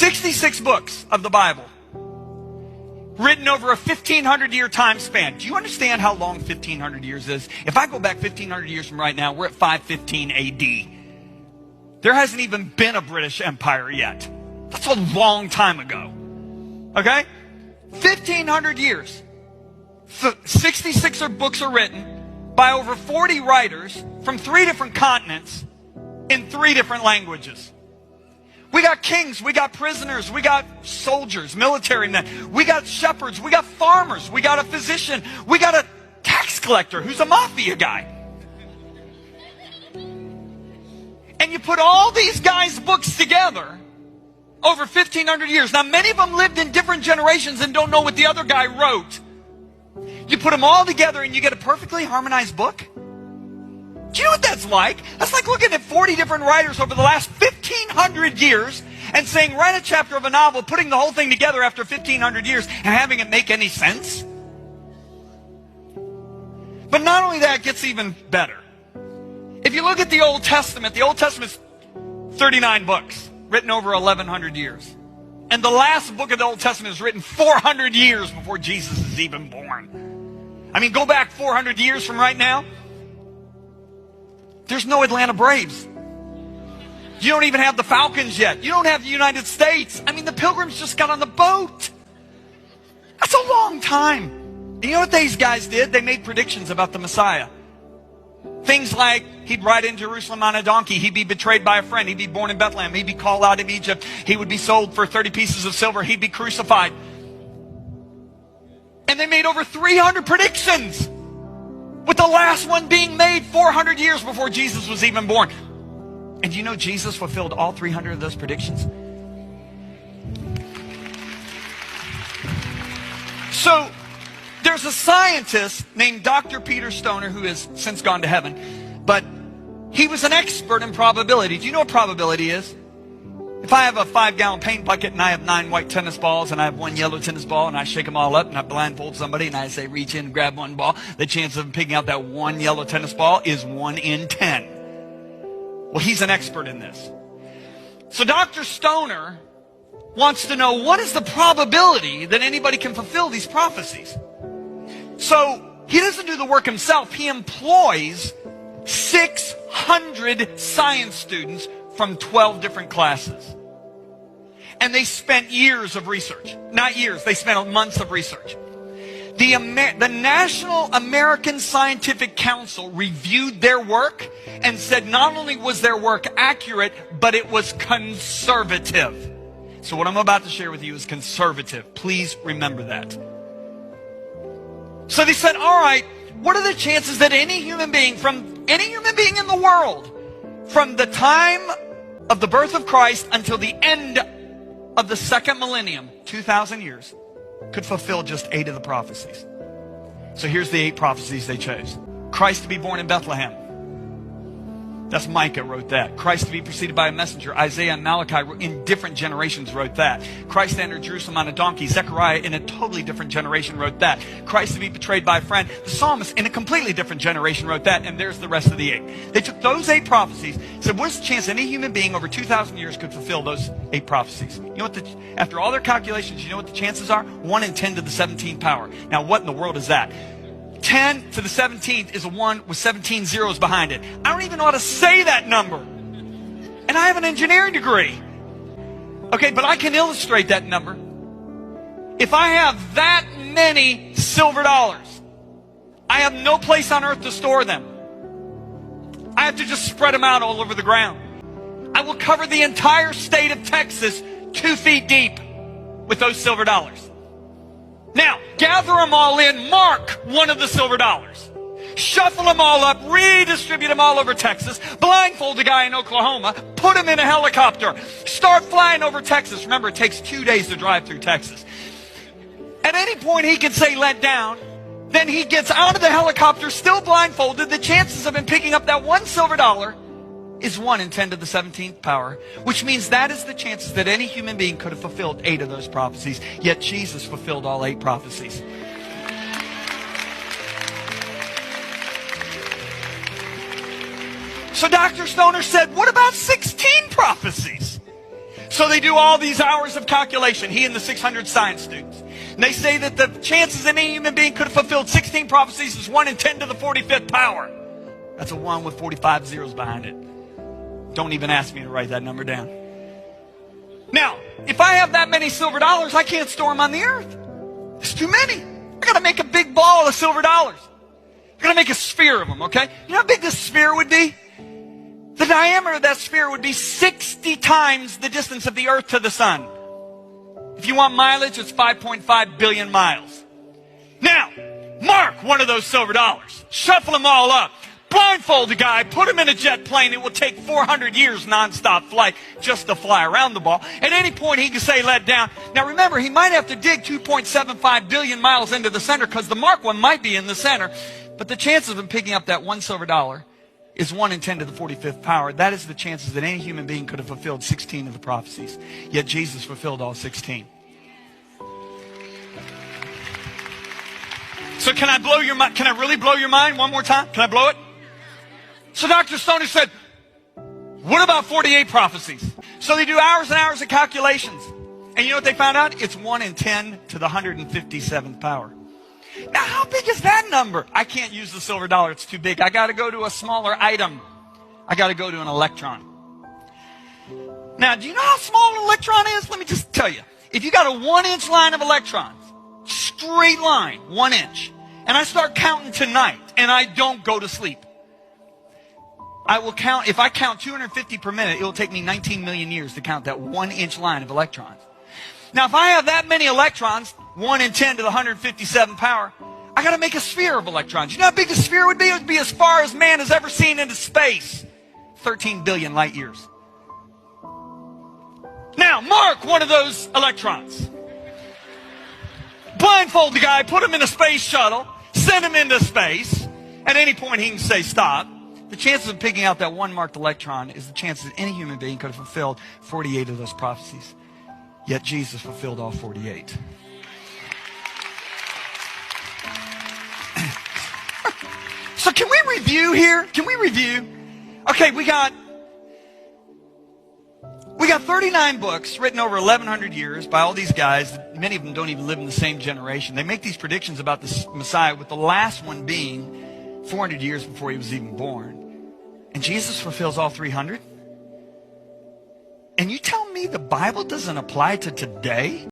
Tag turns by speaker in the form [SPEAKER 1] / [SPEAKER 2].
[SPEAKER 1] 66 books of the Bible, written over a 1,500-year time span. Do you understand how long 1,500 years is? If I go back 1,500 years from right now, we're at 515 AD. There hasn't even been a British Empire yet. That's a long time ago. Okay? 1,500 years. 66 books are written by over 40 writers from 3 different continents in 3 different languages. We got kings, we got prisoners, we got soldiers, military men, we got shepherds, we got farmers, we got a physician, we got a tax collector who's a mafia guy. And you put all these guys' books together over 1,500 years. Now, many of them lived in different generations and don't know what the other guy wrote. You put them all together and you get a perfectly harmonized book. Do you know what that's like? That's like looking at 40 different writers over the last 1,500 years and saying, write a chapter of a novel, putting the whole thing together after 1,500 years and having it make any sense. But not only that, it gets even better. If you look at the Old Testament's 39 books, written over 1,100 years. And the last book of the Old Testament is written 400 years before Jesus is even born. I mean, go back 400 years from right now. There's no Atlanta Braves. You don't even have the Falcons yet. You don't have the United States. I mean, the Pilgrims just got on the boat. That's a long time. And you know what these guys did? They made predictions about the Messiah. Things like he'd ride in Jerusalem on a donkey. He'd be betrayed by a friend. He'd be born in Bethlehem. He'd be called out of Egypt. He would be sold for 30 pieces of silver. He'd be crucified. And they made over 300 predictions, with the last one being made 400 years before Jesus was even born. And do you know Jesus fulfilled all 300 of those predictions? So there's a scientist named Dr. Peter Stoner who has since gone to heaven, but he was an expert in probability. Do you know what probability is? If I have a 5-gallon paint bucket and I have 9 white tennis balls and I have 1 yellow tennis ball and I shake them all up and I blindfold somebody and I say reach in and grab 1 ball, the chance of picking out that 1 yellow tennis ball is 1 in 10. Well, he's an expert in this. So Dr. Stoner wants to know, what is the probability that anybody can fulfill these prophecies? So he doesn't do the work himself. He employs 600 science students from 12 different classes. And they spent years of research. Not years, they spent months of research. The National American Scientific Council reviewed their work and said not only was their work accurate, but it was conservative. So what I'm about to share with you is conservative. Please remember that. So they said, all right, what are the chances that any human being in the world, from the time of the birth of Christ until the end of the second millennium, 2,000 years, could fulfill just 8 of the prophecies? So here's the 8 prophecies they chose. Christ to be born in Bethlehem. That's Micah wrote that. Christ to be preceded by a messenger. Isaiah and Malachi in different generations wrote that. Christ to enter Jerusalem on a donkey. Zechariah in a totally different generation wrote that. Christ to be betrayed by a friend. The psalmist in a completely different generation wrote that. And there's the rest of the 8. They took those 8 prophecies, said, what's the chance any human being over 2,000 years could fulfill those 8 prophecies? You know what after all their calculations, you know what the chances are? 1 in 10 to the 17th power. Now what in the world is that? 10 to the 17th is a 1 with 17 zeros behind it. I don't even know how to say that number. And I have an engineering degree. Okay, but I can illustrate that number. If I have that many silver dollars, I have no place on earth to store them. I have to just spread them out all over the ground. I will cover the entire state of Texas 2 feet deep with those silver dollars. Now, gather them all in, mark one of the silver dollars. Shuffle them all up, redistribute them all over Texas, blindfold a guy in Oklahoma, put him in a helicopter, start flying over Texas. Remember, it takes 2 days to drive through Texas. At any point, he can say, let down. Then he gets out of the helicopter, still blindfolded. The chances of him picking up that 1 silver dollar is 1 in 10 to the 17th power, which means that is the chances that any human being could have fulfilled 8 of those prophecies. Yet Jesus fulfilled all 8 prophecies. So Dr. Stoner said, what about 16 prophecies? So they do all these hours of calculation, he and the 600 science students. And they say that the chances that any human being could have fulfilled 16 prophecies is 1 in 10 to the 45th power. That's a 1 with 45 zeros behind it. Don't even ask me to write that number down. Now, if I have that many silver dollars, I can't store them on the earth. It's too many. I got to make a big ball of silver dollars. I got to make a sphere of them, okay? You know how big this sphere would be? The diameter of that sphere would be 60 times the distance of the earth to the sun. If you want mileage, it's 5.5 billion miles. Now, mark one of those silver dollars. Shuffle them all up. Blindfold the guy, put him in a jet plane. It will take 400 years nonstop flight just to fly around the ball. At any point, he can say, let down. Now remember, he might have to dig 2.75 billion miles into the center because the marked one might be in the center. But the chances of him picking up that one silver dollar is 1 in 10 to the 45th power. That is the chances that any human being could have fulfilled 16 of the prophecies. Yet Jesus fulfilled all 16. So can I blow your mind? Can I really blow your mind one more time? Can I blow it? So Dr. Stoner said, what about 48 prophecies? So they do hours and hours of calculations. And you know what they found out? It's 1 in 10 to the 157th power. Now, how big is that number? I can't use the silver dollar. It's too big. I got to go to a smaller item. I got to go to an electron. Now, do you know how small an electron is? Let me just tell you. If you got a 1-inch line of electrons, straight line, 1 inch, and I start counting tonight, and I don't go to sleep, I will count, if I count 250 per minute, it will take me 19 million years to count that 1-inch line of electrons. Now, if I have that many electrons, 1 in 10 to the 157th power, I got to make a sphere of electrons. You know how big the sphere would be? It would be as far as man has ever seen into space. 13 billion light years. Now, mark one of those electrons. Blindfold the guy, put him in a space shuttle, send him into space. At any point, he can say stop. The chances of picking out that one marked electron is the chances that any human being could have fulfilled 48 of those prophecies. Yet Jesus fulfilled all 48. So can we review here? Can we review? Okay, we got 39 books written over 1,100 years by all these guys. Many of them don't even live in the same generation. They make these predictions about the Messiah, with the last one being 400 years before he was even born. And Jesus fulfills all 300? And you tell me the Bible doesn't apply to today?